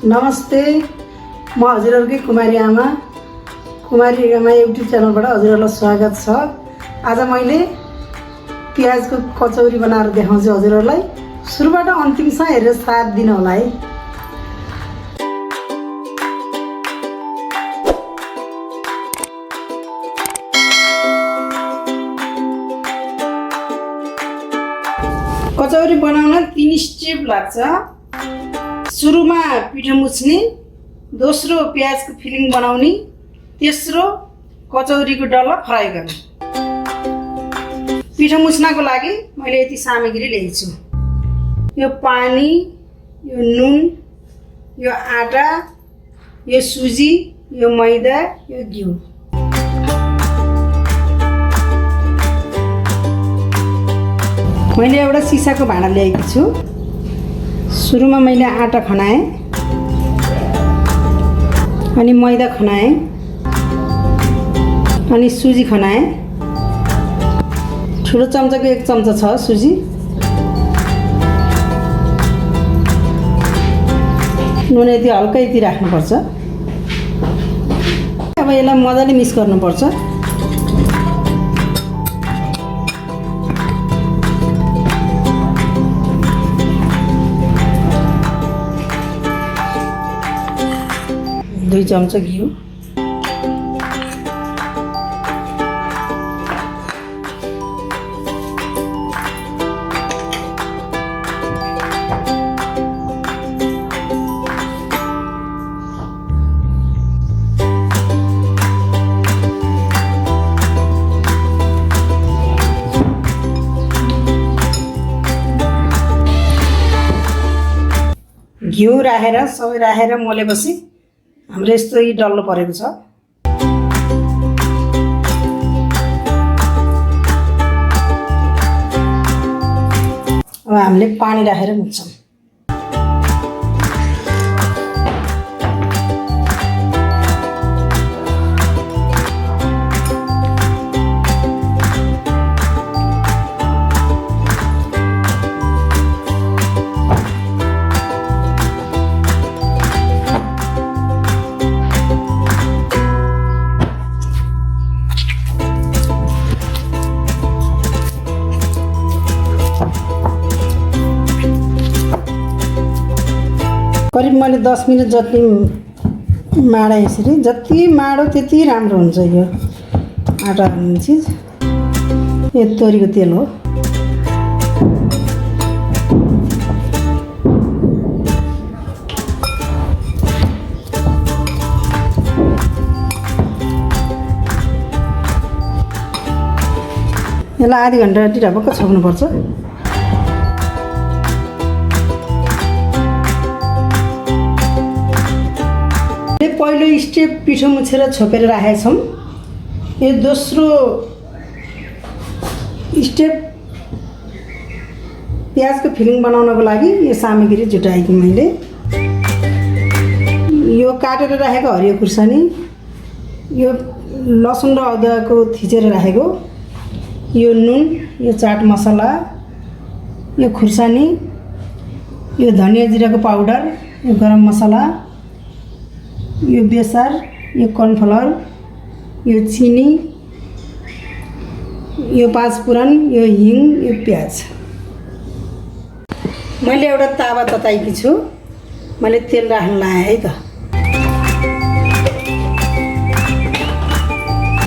नमस्ते, म हजुरहरुकै कुमारी आमा युट्युब च्यानलबाट हजुरहरुलाई स्वागत छ। आज मैले प्याजको कचौरी बनाएर देखाउँछु हजुरहरुलाई। सुरुबाट अन्तिमसम्म हेरेर साथ दिनु होला है। कचौरी बनाउन 3 स्टेप लाग्छ। सुरुमा पिठो मुछ्ने, दोस्रो प्याजको फिलिङ बनाउने, तेस्रो कचौरीको डल्ला फ्राई गर्ने। पिठो मुछ्नको लागि मैले यति सामग्री ल्याएको छु। यो पानी, यो नुन, यो आटा, यो सुजी, यो मैदा, यो घिउ। मैले एउटा सिसाको भाँडा ल्याएको छु। सुरुमा मैले आटा खनाएँ, अनि मैदा खनाएँ, अनि सुजी खनाएँ। ठुलो चम्चाको 1 चम्चा छ सुजी। नुन यति हल्का यति राख्नुपर्छ। अब यसलाई मजाले मिक्स गर्नुपर्छ। दुई चम्चा घिउ, घिउ राखेर सबै राखेर मोलेपछि हाम्रो यस्तो डल्लो परेको छ। अब हामीले पानी राखेर मुछ्छौँ। करिब मैले 10 मिनट जति माडे। यसरी जति माडो त्यति राम्रो हुन्छ। यो आटा भन्ने चिज यो तोरीको तेल हो। यसलाई आधी घन्टा ढिलाभक्क छोप्नुपर्छ। पहिलो स्टेप पिठो मुछेर छोपेर राखेका छौँ। यो दोस्रो स्टेप प्याजको फिलिङ बनाउनको लागि यो सामग्री जुटाएकी मैले। यो काटेर राखेको हरियो खुर्सानी, यो लसुन र अदुवाको थिचेर राखेको, यो नुन, यो चाट मसला, यो खुर्सानी, यो धनिया जिराको पाउडर, यो गरम मसला, यो बेसार, यो कर्नफ्लावर, यो चिनी, यो 5 फुरन, यो हिङ, यो प्याज। मैले एउटा तावा तताएकी छु। मैले तेल राख्न लाएँ है त।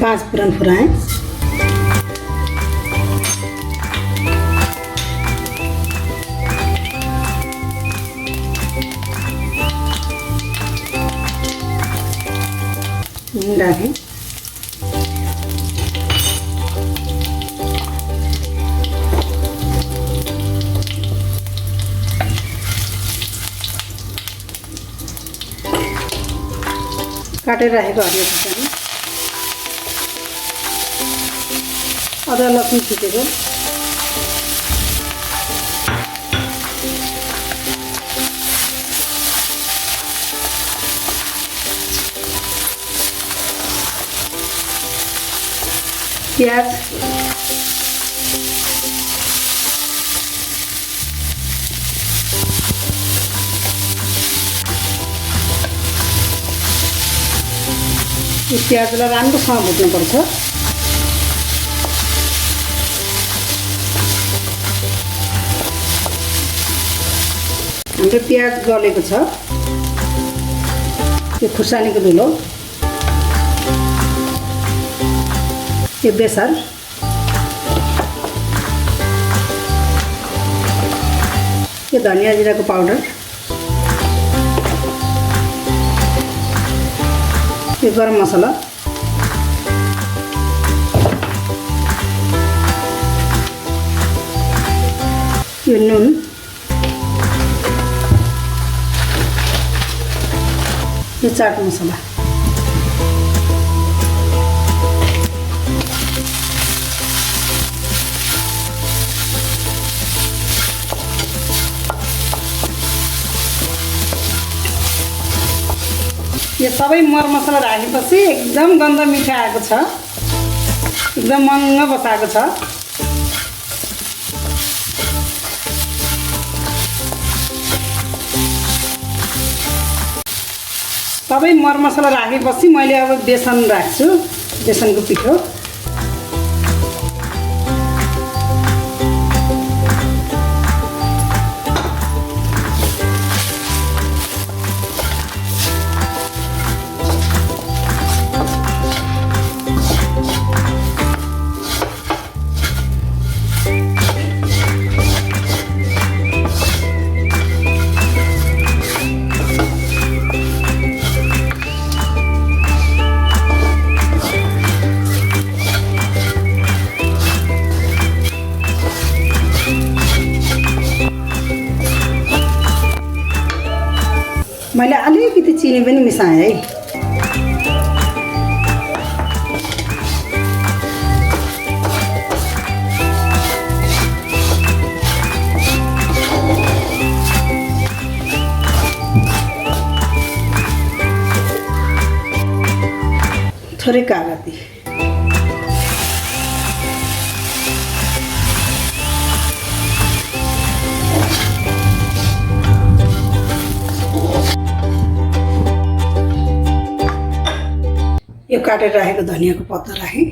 5 फुरन फुराएँ। राखेँ। काटेर राखेको हरियो खुर्सानी, अदुवा लसुन थिचेको, प्याज, यो प्याजलाई राम्रोसँग भुट्नुपर्छ। हाम्रो प्याज गलेको छ। यो खुर्सानीको धुलो, यो बेसार, यो धनिया जिराको पाउडर, यो गरम मसला, यो नुन, यो चाट मसला। यो सबै मरमसला राखेपछि एकदम गन्ध मिठो आएको छ, एकदम महँगो बसाएको छ। सबै मरमसला राखेपछि मैले अब बेसन राख्छु, बेसनको पिठो। मैले अलिकति चिनी पनि मिसाएँ है। थोरै कागती, यो काटेर राखेको धनियाको पत्ता राखेँ।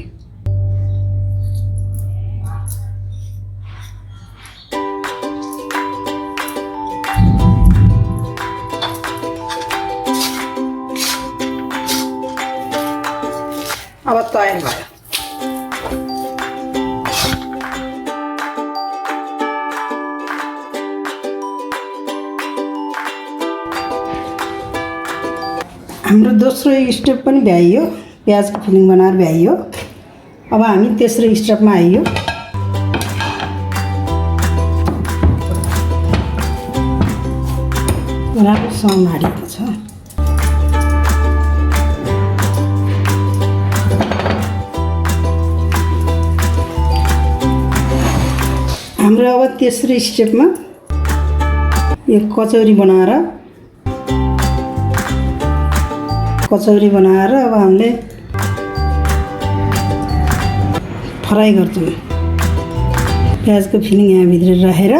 अब तयार भयो। हाम्रो दोस्रो स्टेप पनि भ्याइयो, प्याजको फिलिङ बनाएर भ्याइयो। अब हामी तेस्रो स्टेपमा आइयो। राम्रोसँग हालेको छ। हाम्रो अब तेस्रो स्टेपमा यो कचौरी बनाएर अब हामीले फ्राई गर्छौँ। प्याजको फिलिङ यहाँभित्र राखेर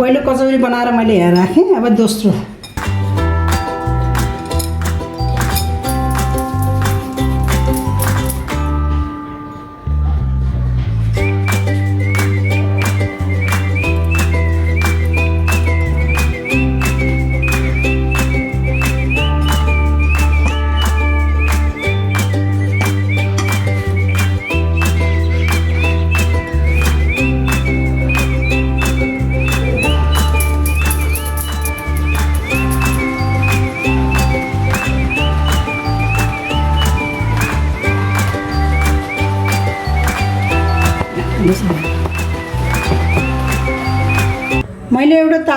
पहिलो कचौरी बनाएर मैले यहाँ राखेँ। अब दोस्रो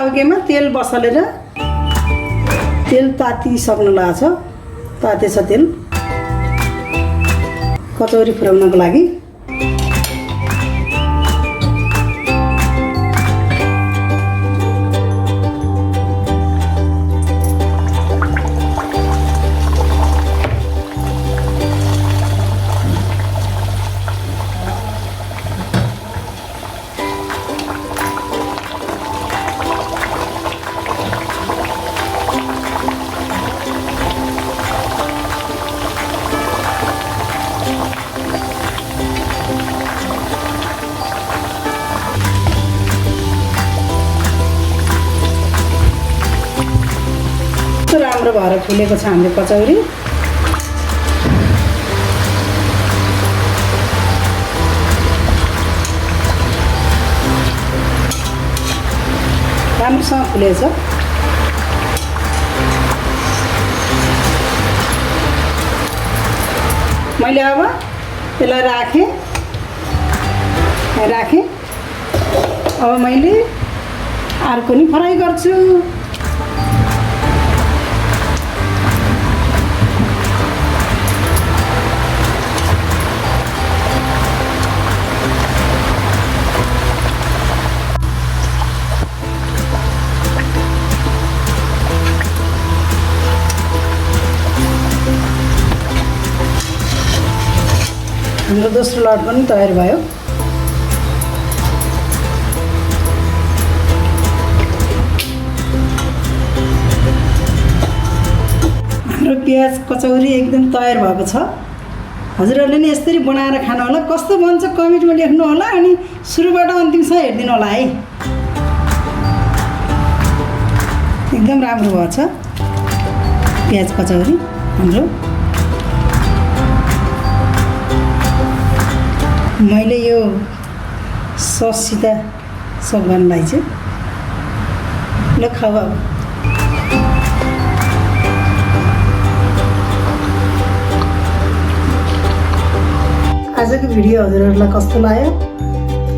ताउकेमा तेल बसालेर तेल तातिसक्न लाग्छ तातेछ तेल कचौरी फुराउनको लागि राम्रो भएर फुलेको छ हाम्रो कचौरी राम्रोसँग फुलेछ मैले अब त्यसलाई राखेँ अब मैले अर्को नि फ्राई गर्छु हाम्रो दोस्रो लट पनि तयार भयो हाम्रो प्याज कचौरी एकदम तयार भएको छ हजुरहरूले नि यसरी बनाएर खानु होला कस्तो बन्छ कमेन्टमा लेख्नु होला अनि सुरुबाट अन्तिमसम्म हेर्दिनु होला है एकदम राम्रो भएछ प्याज कचौरी हाम्रो मैले यो सससित सर्भ गर्नलाई चाहिँ ल खाऊ अब आजको भिडियो हजुरहरूलाई कस्तो लाग्यो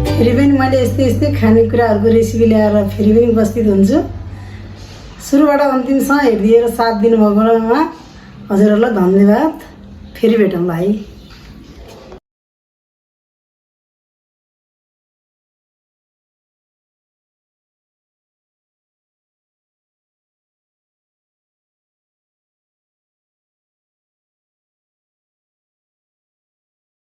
फेरि पनि मैले यस्तै खानेकुराहरूको रेसिपी ल्याएर फेरि पनि उपस्थित हुन्छु सुरुबाट अन्तिमसम्म हेरिदिएर साथ दिनुभएकोमा हजुरहरूलाई धन्यवाद फेरि भेटौँला है